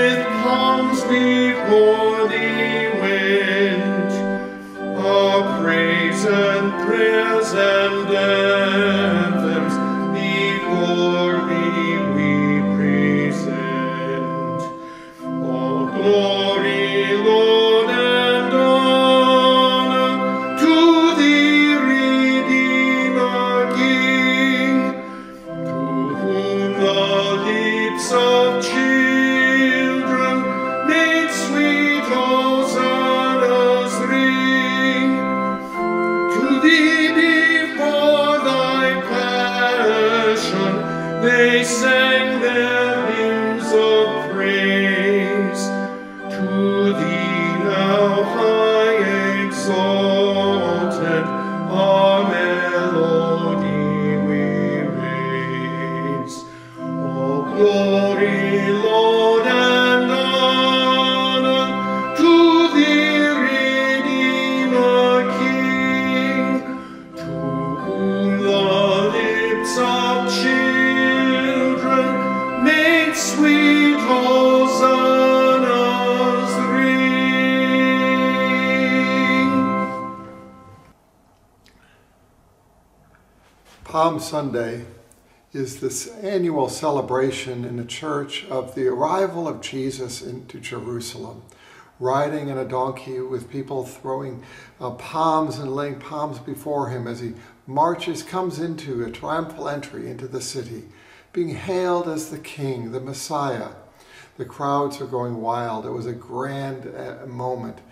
with palms before thee went, our praise and prayers and anthems before thee we present. All glory, Lord, and honor to thee, Redeemer King, to whom the lips of children made sweet hosannas ring. To thee before thy passion they sang their hymns of praise. To thee now high exalted, our melody we raise. All glory, Lord, and honor to thee, Redeemer King, to whom the lips of children made sweet hosannas ring. Palm Sunday is this annual celebration in the church of the arrival of Jesus into Jerusalem, riding in a donkey with people throwing palms and laying palms before him as he comes into a triumphal entry into the city, being hailed as the King, the Messiah. The crowds are going wild. It was a grand moment.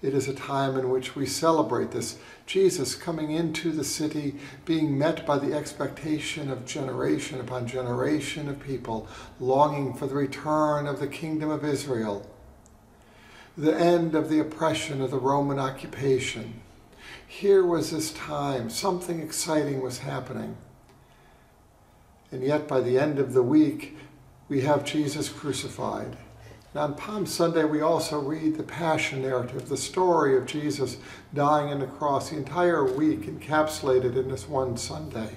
It is a time in which we celebrate this Jesus coming into the city, being met by the expectation of generation upon generation of people longing for the return of the kingdom of Israel, the end of the oppression of the Roman occupation. Here was this time, something exciting was happening. And yet by the end of the week, we have Jesus crucified. And on Palm Sunday, we also read the Passion narrative, the story of Jesus dying on the cross, the entire week encapsulated in this one Sunday.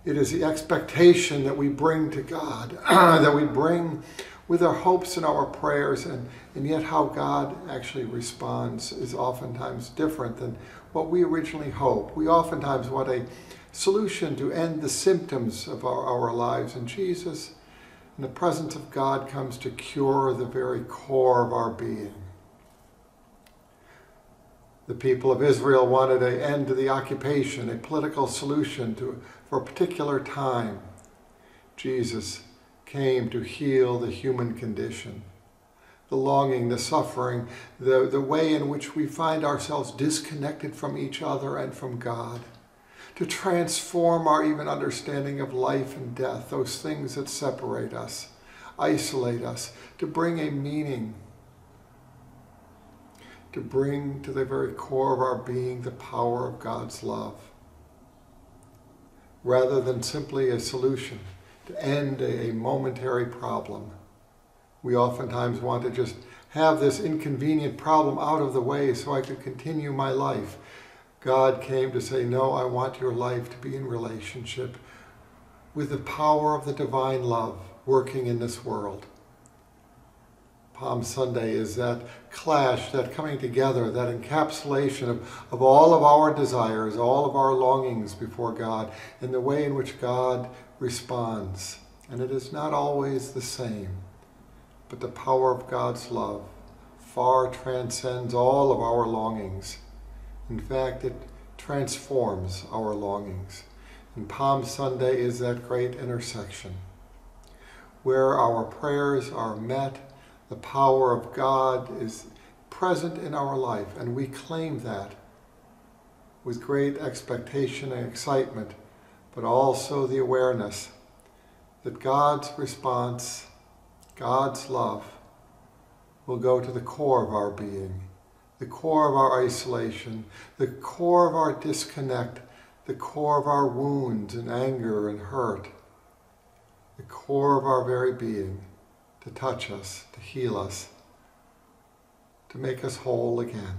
It is the expectation that we bring to God, that we bring with our hopes and our prayers, and yet how God actually responds is oftentimes different than what we originally hoped. We oftentimes want a solution to end the symptoms of our lives, and Jesus, in the presence of God, comes to cure the very core of our being. The people of Israel wanted an end to the occupation, a political solution for a particular time. Jesus came to heal the human condition, the longing, the suffering, the way in which we find ourselves disconnected from each other and from God, to transform our even understanding of life and death, those things that separate us, isolate us, to bring a meaning, to bring to the very core of our being the power of God's love, rather than simply a solution to end a momentary problem. We oftentimes want to just have this inconvenient problem out of the way so I could continue my life. God came to say, no, I want your life to be in relationship with the power of the divine love working in this world. Palm Sunday is that clash, that coming together, that encapsulation of all of our desires, all of our longings before God, and the way in which God responds. And it is not always the same, but the power of God's love far transcends all of our longings. In fact, it transforms our longings. And Palm Sunday is that great intersection where our prayers are met, the power of God is present in our life, and we claim that with great expectation and excitement, but also the awareness that God's response, God's love, will go to the core of our being, the core of our isolation, the core of our disconnect, the core of our wounds and anger and hurt, the core of our very being, to touch us, to heal us, to make us whole again.